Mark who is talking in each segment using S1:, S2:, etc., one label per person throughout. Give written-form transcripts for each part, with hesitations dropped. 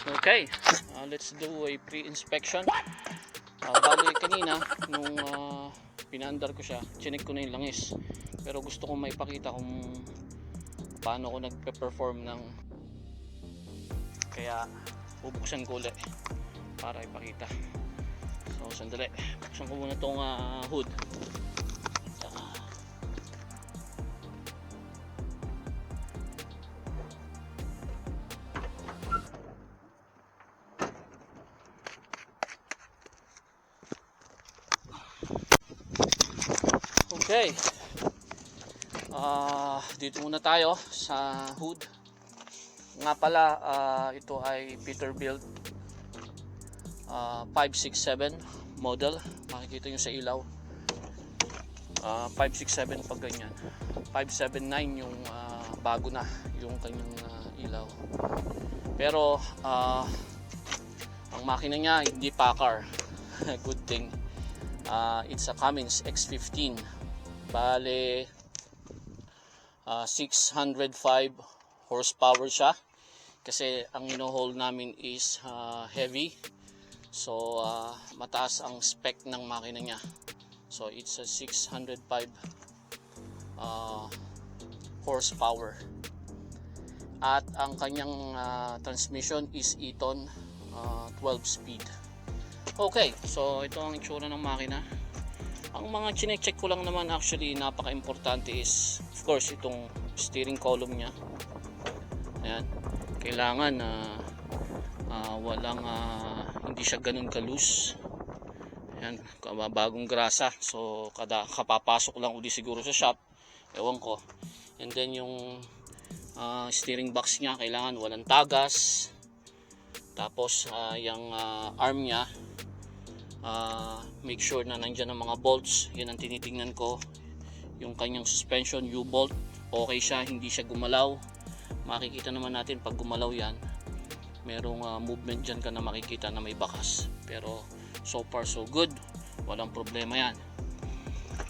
S1: Okay, let's do a pre-inspection. Bali kanina nung pinaandar ko siya, chinek ko na yung langis. Pero gusto kong maipakita kung paano ko nagpe-perform ng, kaya bubuksan ko ulit para ipakita. So sandali, buksan ko muna tong hood. Okay, dito muna tayo sa hood. Nga pala, ito ay Peterbilt 567 model. Makikita nyo sa ilaw, 567 pag ganyan. 579 yung bago na yung kanyang ilaw. Pero ang makina niya hindi Packard. Good thing. It's a Cummins X15. Bale 605 horsepower siya, kasi ang ino-hold namin is heavy. So mataas ang spec ng makina niya. So it's a 605 horsepower. At ang kanyang transmission is Eaton 12 speed. Okay, so ito ang itsura ng makina. Ang mga chinecheck ko lang naman, actually napaka-importante is of course itong steering column nya. Ayan, kailangan walang hindi siya ganun ka-loose. Ayan, bagong grasa, so kada kapapasok lang uli siguro sa shop, ewan ko. And then yung steering box nya kailangan walang tagas. Tapos yung arm nya, make sure na nandyan ang mga bolts. Yan ang tinitingnan ko. Yung kanyang suspension U-bolt, okay siya, hindi siya gumalaw. Makikita naman natin pag gumalaw yan, merong movement dyan ka na makikita na may bakas. Pero so far so good, walang problema yan.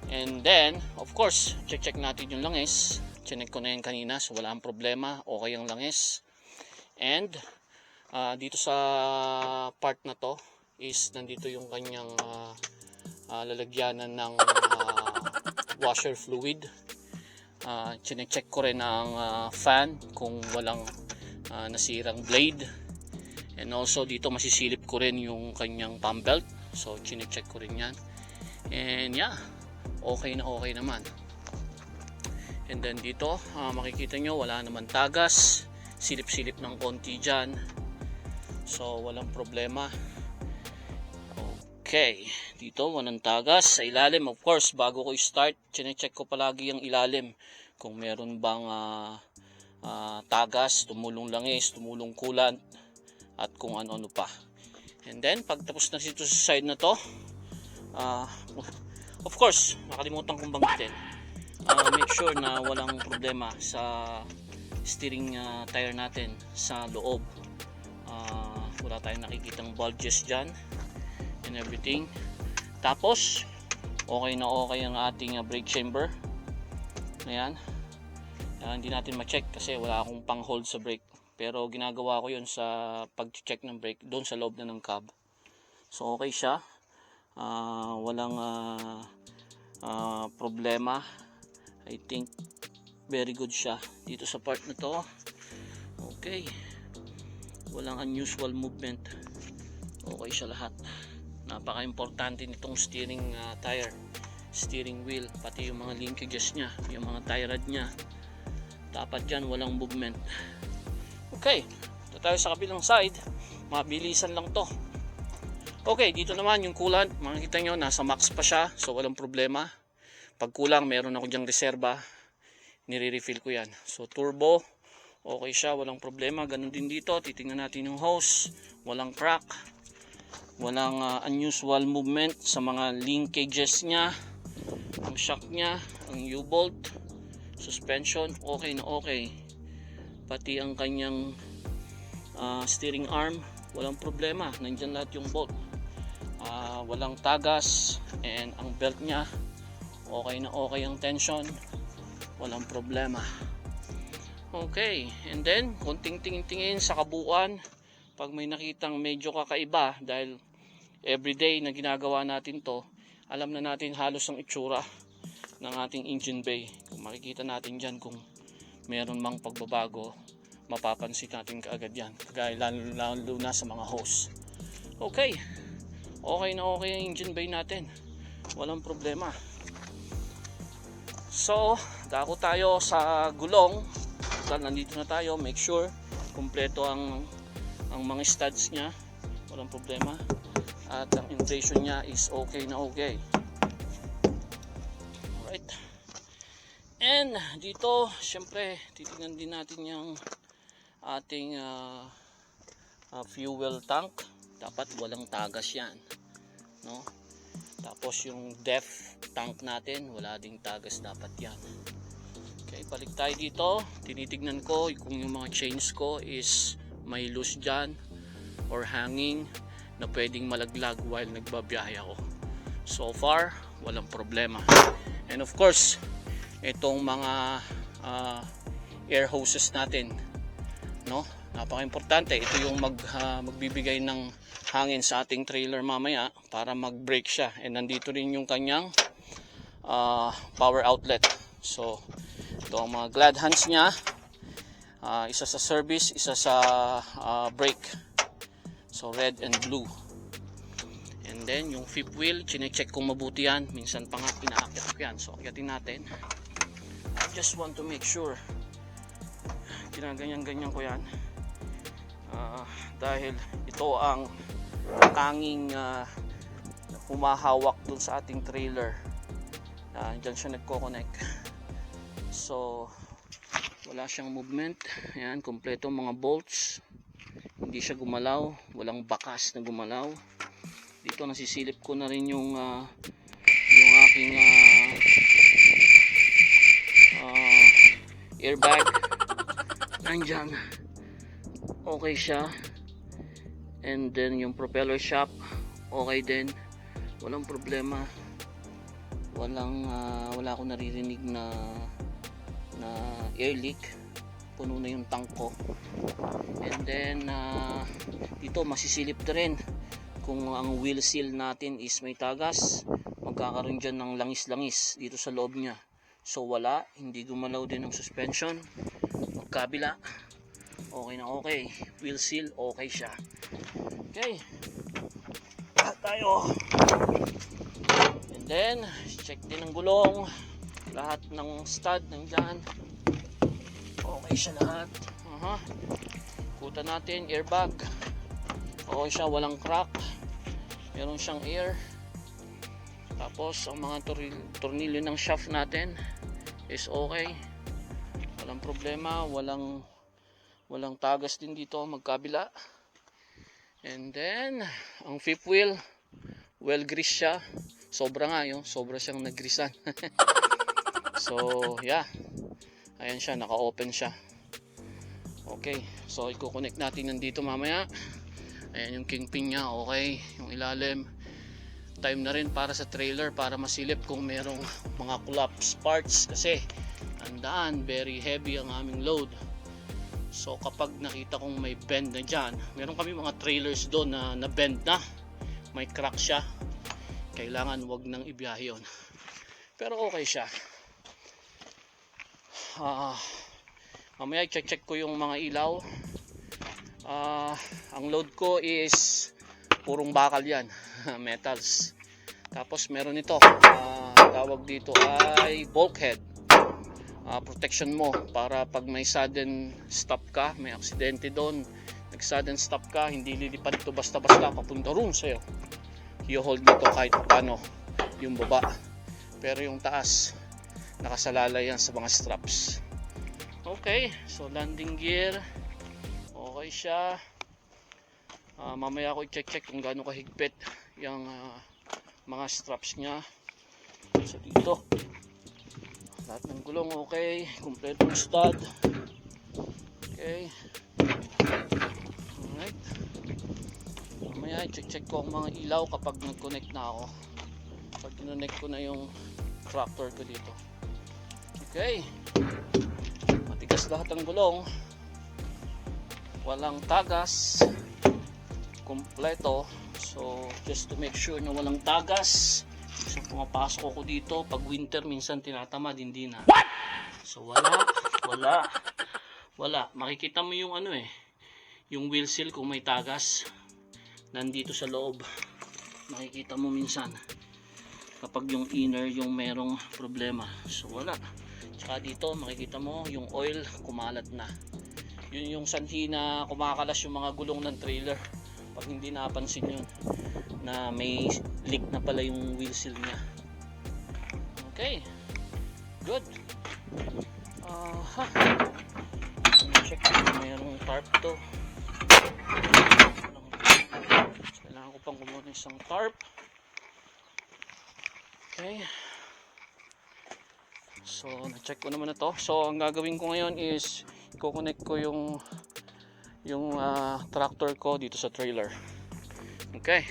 S1: And then of course check natin yung langis. Chinek ko na yan kanina, so wala ang problema, okay ang langis. And dito sa part na to is nandito yung kanyang lalagyanan ng washer fluid. Chinecheck ko rin ang fan kung walang nasirang blade. And also dito masisilip ko rin yung kanyang pump belt. So chinecheck ko rin yan. And yeah, okay na okay naman. And then dito makikita nyo wala naman tagas. Silip-silip ng konti dyan. So walang problema. Okay, dito walang tagas. Sa ilalim, of course, bago ko i-start, chinecheck ko palagi yung ilalim kung meron bang tagas, tumulong langis, tumulong coolant, at kung ano-ano pa. And then pagtapos na dito sa side na to, of course, nakalimutan kong banggitin, make sure na walang problema sa steering tire natin sa loob. Wala tayong nakikitang bulges dyan and everything. Tapos okay na okay ang ating brake chamber. Ayan, hindi natin ma-check kasi wala akong pang hold sa brake, pero ginagawa ko yun sa pag-check ng brake doon sa loob na ng cab. So okay siya, walang problema. I think very good siya dito sa part na to. Okay, walang unusual movement, okay siya lahat. Napaka-importante nitong steering tire, steering wheel, pati yung mga linkages nya, yung mga tie rod nya, dapat dyan walang movement. Okay, ito tayo sa kabilang side, mabilisan lang to. Okay, dito naman yung coolant, makikita nyo nasa max pa siya, so walang problema. Pag kulang, meron ako dyang reserba, nire-refill ko yan. So turbo, okay siya, walang problema. Ganun din dito, titingnan natin yung hose, walang crack, walang unusual movement sa mga linkages nya, ang shock nya, ang U-bolt, suspension, okay na okay. Pati ang kanyang steering arm, walang problema, nandyan lahat yung bolt. Walang tagas, and ang belt nya, okay na okay ang tension, walang problema. Okay, and then konting tingin-tingin sa kabuuan, pag may nakitang medyo kakaiba, dahil everyday na ginagawa natin to, alam na natin halos ang itsura ng ating engine bay. Kung makikita natin dyan kung meron mang pagbabago, mapapansin natin kaagad yan, kagaya lalo na sa mga hose. Okay na okay ang engine bay natin, walang problema. So dako tayo sa gulong. Dahil nandito na tayo, make sure kumpleto ang mga studs nya, walang problema, at ang inflation nya is okay na okay. Alright, and dito syempre titignan din natin yung ating fuel tank. Dapat walang tagas yan, no? Tapos yung def tank natin, wala ding tagas dapat yan. Okay, balik tayo dito. Tinitignan ko kung yung mga chains ko is may loose dyan or hanging na pwedeng malaglag while nagbabiyahe ako. So far, walang problema. And of course, itong mga air hoses natin, no? Napaka-importante. Ito yung magbibigay ng hangin sa ating trailer mamaya para mag-brake siya. And nandito rin yung kanyang power outlet. So ito ang mga glad hands niya, isa sa service, isa sa brake. So red and blue. And then yung fifth wheel, chine-check kung mabuti yan. Minsan pa nga inaakit ko yan. So akyatin natin. I just want to make sure ginaganyan-ganyan ko yan, dahil ito ang tanging humahawak dun sa ating trailer. Dyan siya nagko-connect. So wala siyang movement. Ayan, kompleto mga bolts, hindi siya gumalaw, walang bakas na gumalaw. Dito nasisilip ko na rin yung aking airbag. Nandyan, okay siya. And then yung propeller shaft, okay din, walang problema. Wala akong naririnig na air leak. Puno na yung tank ko. And then dito masisilip na rin kung ang wheel seal natin is may tagas. Magkakaroon dyan ng langis-langis dito sa loob nya. So wala, hindi gumalaw din ang suspension. Magkabila, okay na okay. Wheel seal, okay siya. Okay, tayo. And then check din ang gulong. Lahat ng stud nandyan, okay siya lahat. Kuta natin, airbag, okay siya, walang crack, meron siyang air. Tapos ang mga tornilyo ng shaft natin is okay, walang problema, walang tagas din dito magkabila. And then ang fifth wheel, well greased siya, sobra nga yun, sobra siyang nagrisan. So yeah, ayan siya, naka-open siya. Okay, so i-connect natin nandito mamaya. Ayan yung kingpin niya, okay. Yung ilalim, time na rin para sa trailer para masilip kung merong mga collapse parts, kasi tandaan, very heavy ang aming load. So kapag nakita kong may bend na dyan, meron kami mga trailers doon na bend na, may crack siya, kailangan wag nang ibiyahe yun. Pero okay siya. Mamaya check ko yung mga ilaw. Ang load ko is purong bakal yan. Metals. Tapos meron ito, tawag dito ay bulkhead. Protection mo para pag may sudden stop ka, may aksidente doon, nag sudden stop ka, hindi lilipad ito basta-basta papunta roon sa'yo. I-hold mo ito kahit paano, yung baba. Pero yung taas, nakasalalay yan sa mga straps. Okay, so landing gear, okay siya. Mamaya ako i-check kung gaano kahigpit yung mga straps nya. So dito, lahat ng gulong okay, kompletong stud. Okay, alright. Mamaya i-check ko ang mga ilaw kapag nag-connect na ako, pag kinonnect ko na yung tractor ko dito. Okay, matigas lahat ng gulong, walang tagas, kompleto. So just to make sure na walang tagas. So pumapasok ako dito pag winter, minsan tinatamad, hindi na. So wala. Makikita mo yung ano yung wheel seal kung may tagas nandito sa loob. Makikita mo minsan kapag yung inner yung merong problema. So wala. Tsaka dito makikita mo yung oil kumalat na. Yun yung sanhi na kumakalas yung mga gulong ng trailer. Pag hindi napansin yun na may leak na pala yung wheel seal niya. Okay, good. Check kung mayroong tarp to. Kailangan ko pang kumuha ng isang tarp. Okay, so na-check ko naman na to. So ang gagawin ko ngayon is i-connect ko yung tractor ko dito sa trailer. Okay.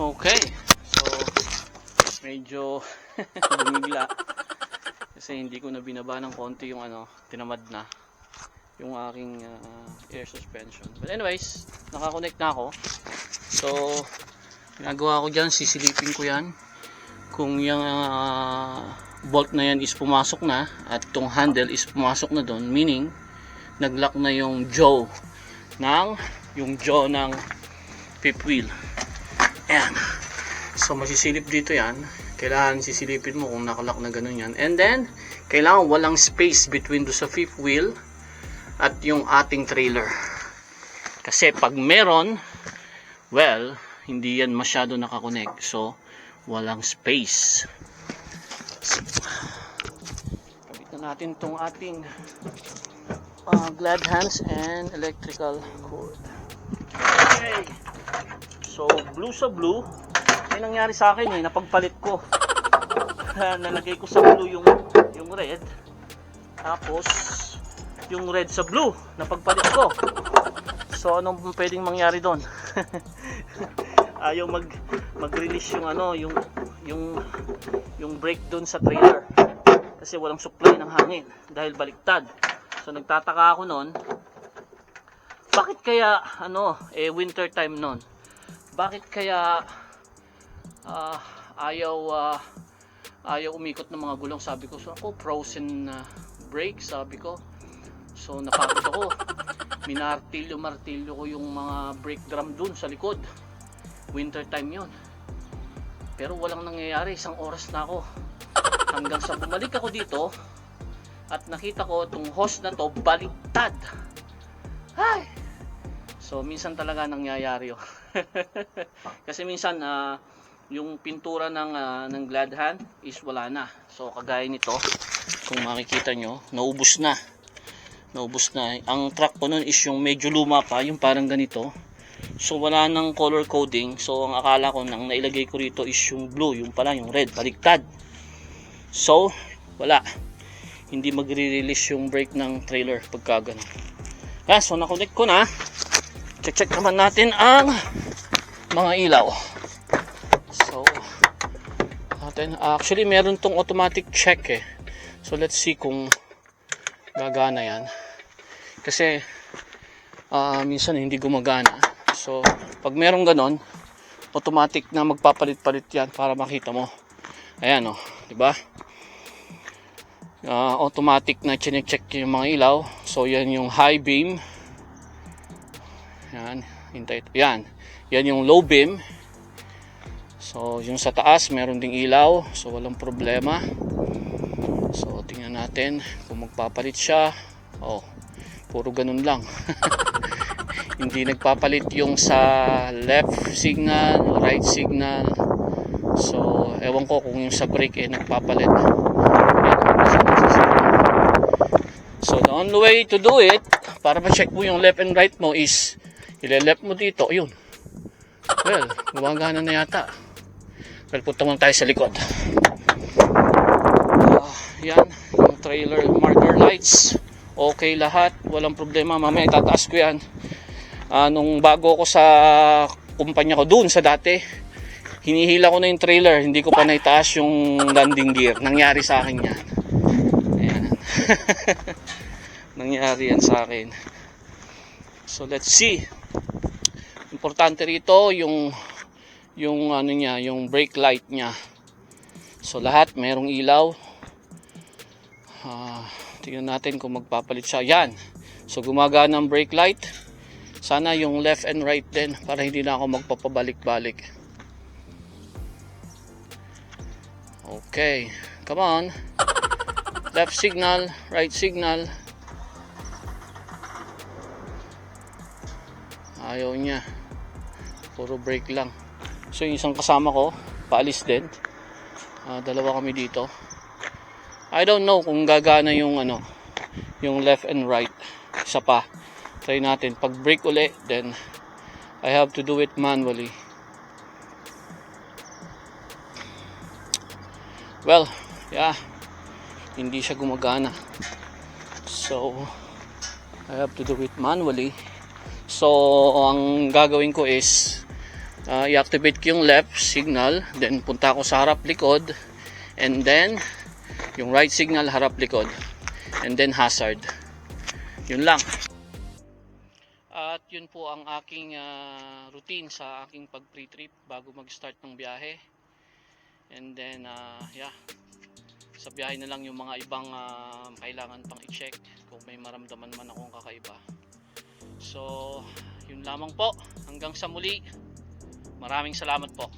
S1: Okay, so medyo bumigla kasi hindi ko na binaba ng konti yung tinamad na yung aking air suspension. But anyways, nakakonect na ako. So ginagawa ko dyan, sisilipin ko yan kung yung bolt na yan is pumasok na at tong handle is pumasok na doon, meaning naglock na yung jaw ng fifth wheel. Ayan. So masisilip dito yan. Kailangan sisilipin mo kung nakalock na ganun yan. And then kailangan walang space between do sa fifth wheel at yung ating trailer. Kasi pag meron, well, hindi yan masyado nakakonect. So walang space. Kabit na natin tong ating glad hands and electrical cord. Okay. So blue sa blue, may nangyari sa akin napagpalit ko. Nalagay ko sa blue yung red. Tapos yung red sa blue, napagpalit ko. So anong pwedeng mangyari doon? Ayaw mag-release yung brake doon sa trailer. Kasi walang supply ng hangin dahil baliktad. So nagtataka ako noon, bakit kaya winter time noon? Bakit kaya ayaw umikot ng mga gulong? Sabi ko, so ako frozen brake, sabi ko. So napagod ako. Martilyo ko yung mga brake drum dun sa likod. Winter time yun. Pero walang nangyayari, 1 oras na ako. Hanggang sa bumalik ako dito at nakita ko itong hose na to baliktad. Ay! So minsan talaga nangyayari yun. Kasi minsan yung pintura ng glad hand is wala na. So kagaya nito, kung makikita nyo, naubos na. Ang truck ko nun is yung medyo luma pa, yung parang ganito. So wala nang color coding. So ang akala ko nang nailagay ko rito is yung blue, yung pala yung red, baliktad. So wala, hindi magre-release yung brake ng trailer pagka ganun. So na-connect ko na. Check naman natin ang mga ilaw. So actually meron tong automatic check So let's see kung gagana yan. Kasi minsan hindi gumagana. So pag meron ganon, automatic na magpapalit-palit yan para makita mo. Ayan di ba? Automatic na chine-check yung mga ilaw. So yan yung high beam. Yan yung low beam. So yung sa taas meron ding ilaw, so walang problema. So tingnan natin kung magpapalit siya. Oh, puro ganun lang. Hindi nagpapalit yung sa left signal, right signal. So ewan ko kung yung sa brake nagpapalit. So the only way to do it, para ma-check mo yung left and right mo, is ile-left mo dito. Ayun. Well, gumagana na yata. Well, punta muna tayo sa likod. Yan, yung trailer marker lights. Okay lahat, walang problema. Mamaya itataas ko yan. Nung bago ako sa kumpanya ko dun sa dati, hinihila ko na yung trailer, hindi ko pa naitaas yung landing gear. Nangyari sa akin yan. Ayan. Nangyari yan sa akin. So let's see. Importante rito yung ano niya, yung brake light niya. So lahat merong ilaw. Tingnan natin kung magpapalit siya. Yan. So gumagana ang brake light. Sana yung left and right din para hindi na ako magpapabalik-balik. Okay. Come on. Left signal, right signal. Ayaw niya. Puro brake lang. So yung isang kasama ko, paalis din. Dalawa kami dito. I don't know kung gagana yung yung left and right. Isa pa. Try natin. Pag brake uli, then I have to do it manually. Well, yeah. Hindi siya gumagana. So, I have to do it manually. So, ang gagawin ko is i-activate ko yung left signal, then punta ako sa harap likod, and then yung right signal harap likod, and then hazard. Yun lang. At yun po ang aking routine sa aking pag pre-trip bago mag-start ng biyahe. And then yeah, sa biyahe na lang yung mga ibang kailangan pang i-check kung may maramdaman man akong kakaiba. So yun lamang po, hanggang sa muli. Maraming salamat po.